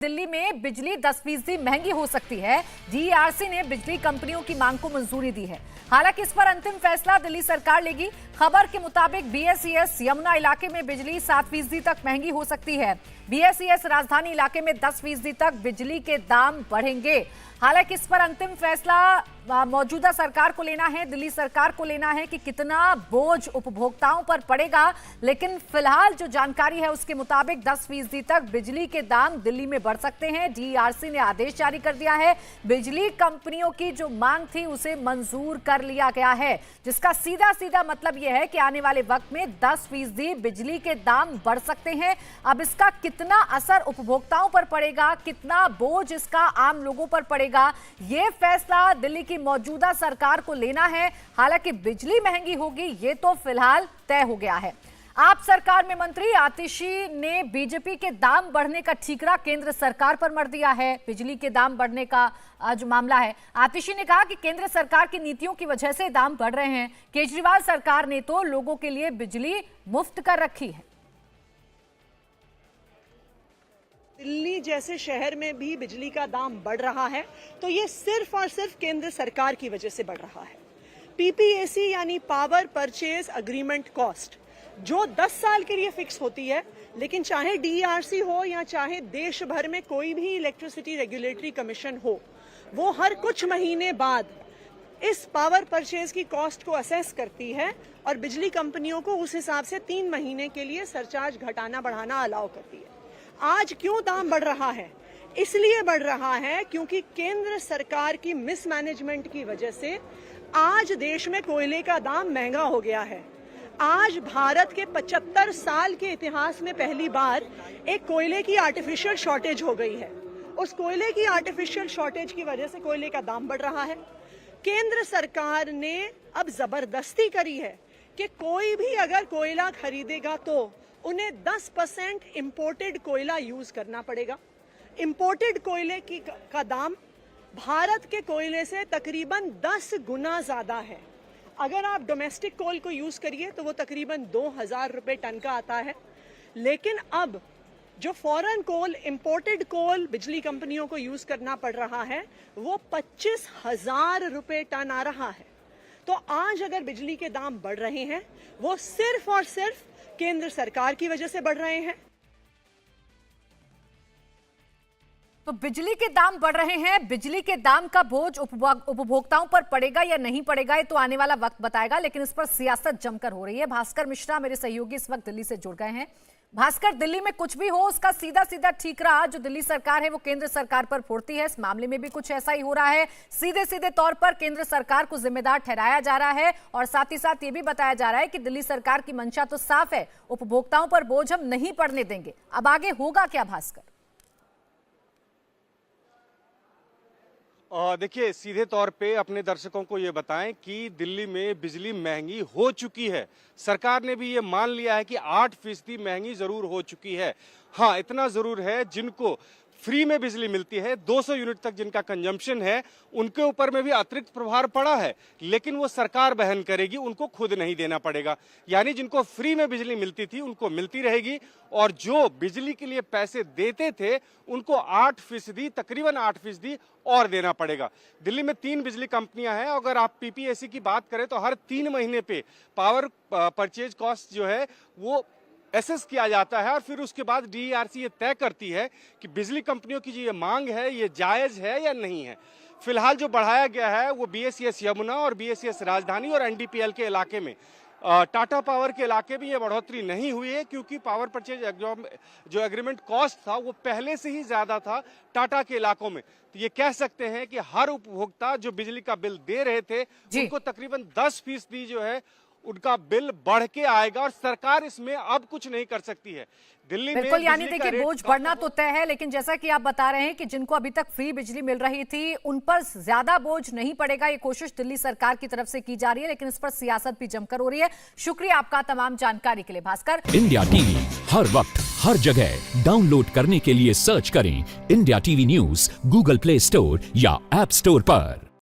दिल्ली में बिजली 10% महंगी हो सकती है। डीईआरसी ने बिजली कंपनियों की मांग को मंजूरी दी है। हालांकि इस पर अंतिम फैसला दिल्ली सरकार लेगी। खबर के मुताबिक बीएसईएस यमुना इलाके में बिजली 7% तक महंगी हो सकती है। बीएसईएस राजधानी इलाके में 10% तक बिजली के दाम बढ़ेंगे। हालांकि इस पर अंतिम फैसला मौजूदा सरकार को लेना है, दिल्ली सरकार को लेना है कि कितना बोझ उपभोक्ताओं पर पड़ेगा। लेकिन फिलहाल जो जानकारी है उसके मुताबिक 10% तक बिजली के दाम दिल्ली में बढ़ सकते हैं। डीईआरसी ने आदेश जारी कर दिया है। बिजली कंपनियों की जो मांग थी उसे मंजूर कर लिया गया है, जिसका सीधा सीधा मतलब यह है कि आने वाले वक्त में 10% बिजली के दाम बढ़ सकते हैं। अब इसका कितना असर उपभोक्ताओं पर पड़ेगा, कितना बोझ इसका आम लोगों पर पड़ेगा, यह फैसला दिल्ली की मौजूदा सरकार को लेना है। हालांकि बिजली महंगी होगी ये तो फिलहाल तय हो गया है। आप सरकार में मंत्री आतिशी ने बीजेपी के दाम बढ़ने का ठीकरा केंद्र सरकार पर मर दिया है। बिजली के दाम बढ़ने का जो मामला है, आतिशी ने कहा कि केंद्र सरकार की नीतियों की वजह से दाम बढ़ रहे हैं। केजरीवाल सरकार ने तो लोगों के लिए बिजली मुफ्त कर रखी है। दिल्ली जैसे शहर में भी बिजली का दाम बढ़ रहा है तो ये सिर्फ और सिर्फ केंद्र सरकार की वजह से बढ़ रहा है। पीपीएसी यानी पावर परचेज अग्रीमेंट कॉस्ट, जो 10 साल के लिए फिक्स होती है, लेकिन चाहे डीईआरसी हो या चाहे देश भर में कोई भी इलेक्ट्रिसिटी रेगुलेटरी कमीशन हो, वो हर कुछ महीने बाद इस पावर परचेज की कॉस्ट को असेस करती है और बिजली कंपनियों को उस हिसाब से 3 महीने के लिए सरचार्ज घटाना बढ़ाना अलाउ करती है। आज क्यों दाम बढ़ रहा है? इसलिए बढ़ रहा है क्योंकि केंद्र सरकार की मिसमैनेजमेंट की वजह से आज देश में कोयले का दाम महंगा हो गया है। आज भारत के 75 साल के इतिहास में पहली बार एक कोयले की आर्टिफिशियल शॉर्टेज हो गई है। उस कोयले की आर्टिफिशियल शॉर्टेज की वजह से कोयले का दाम बढ़ रहा है। केंद्र सरकार ने अब जबरदस्ती करी है कि कोई भी अगर कोयला खरीदेगा तो उन्हें 10% इंपोर्टेड कोयला यूज करना पड़ेगा। इंपोर्टेड कोयले का दाम भारत के कोयले से तकरीबन 10 गुना ज्यादा है। अगर आप डोमेस्टिक कोल को यूज करिए तो वो तकरीबन 2000 रुपए टन का आता है, लेकिन अब जो फॉरेन कोल, इंपोर्टेड कोल बिजली कंपनियों को यूज करना पड़ रहा है वो 25,000 रुपए टन आ रहा है। तो आज अगर बिजली के दाम बढ़ रहे हैं वो सिर्फ और सिर्फ केंद्र सरकार की वजह से बढ़ रहे हैं। तो बिजली के दाम बढ़ रहे हैं, बिजली के दाम का बोझ उपभोक्ताओं पर पड़ेगा या नहीं पड़ेगा ये तो आने वाला वक्त बताएगा, लेकिन इस पर सियासत जमकर हो रही है। भास्कर मिश्रा मेरे सहयोगी इस वक्त दिल्ली से जुड़ गए हैं। भास्कर, दिल्ली में कुछ भी हो उसका सीधा सीधा ठीकरा जो दिल्ली सरकार है वो केंद्र सरकार पर फोड़ती है। इस मामले में भी कुछ ऐसा ही हो रहा है। सीधे सीधे तौर पर केंद्र सरकार को जिम्मेदार ठहराया जा रहा है और साथ ही साथ ये भी बताया जा रहा है कि दिल्ली सरकार की मंशा तो साफ है, उपभोक्ताओं पर बोझ हम नहीं पड़ने देंगे। अब आगे होगा क्या भास्कर? देखिए, सीधे तौर पे अपने दर्शकों को ये बताएं कि दिल्ली में बिजली महंगी हो चुकी है। सरकार ने भी ये मान लिया है कि 8% महंगी जरूर हो चुकी है। हाँ, इतना जरूर है जिनको फ्री में बिजली मिलती है, 200 यूनिट तक जिनका कंजम्पशन है, उनके ऊपर में भी अतिरिक्त प्रभार पड़ा है, लेकिन वो सरकार वहन करेगी, उनको खुद नहीं देना पड़ेगा। यानी जिनको फ्री में बिजली मिलती थी उनको मिलती रहेगी और जो बिजली के लिए पैसे देते थे उनको 8%, तकरीबन 8% और देना पड़ेगा। दिल्ली में 3 बिजली कंपनियां हैं। अगर आप पीपीएसी की बात करें तो हर 3 महीने पे पावर परचेज कॉस्ट जो है वो एसेस किया जाता है और फिर उसके बाद डीईआरसी ये तय करती है कि बिजली कंपनियों की जो ये मांग है ये जायज है या नहीं है। फिलहाल जो बढ़ाया गया है वो बीएसईएस यमुना और बीएसईएस राजधानी और एनडीपीएल के इलाके में, टाटा पावर के इलाके में ये बढ़ोतरी नहीं हुई है क्योंकि पावर परचेज जो एग्रीमेंट कॉस्ट था वो पहले से ही ज्यादा था टाटा के इलाकों में। तो ये कह सकते हैं कि हर उपभोक्ता जो बिजली का बिल दे रहे थे उनको तकरीबन 10% जो है उनका बिल बढ़ के आएगा और सरकार इसमें अब कुछ नहीं कर सकती है। दिल्ली में बिल्कुल, यानी देखिए बोझ बढ़ना तो तय है, लेकिन जैसा कि आप बता रहे हैं कि जिनको अभी तक फ्री बिजली मिल रही थी उन पर ज्यादा बोझ नहीं पड़ेगा। ये कोशिश दिल्ली सरकार की तरफ से की जा रही है, लेकिन इस पर सियासत भी जमकर हो रही है। शुक्रिया आपका तमाम जानकारी के लिए भास्कर। इंडिया टीवी हर वक्त हर जगह डाउनलोड करने के लिए सर्च करें India TV news Google play store या ऐप स्टोर पर।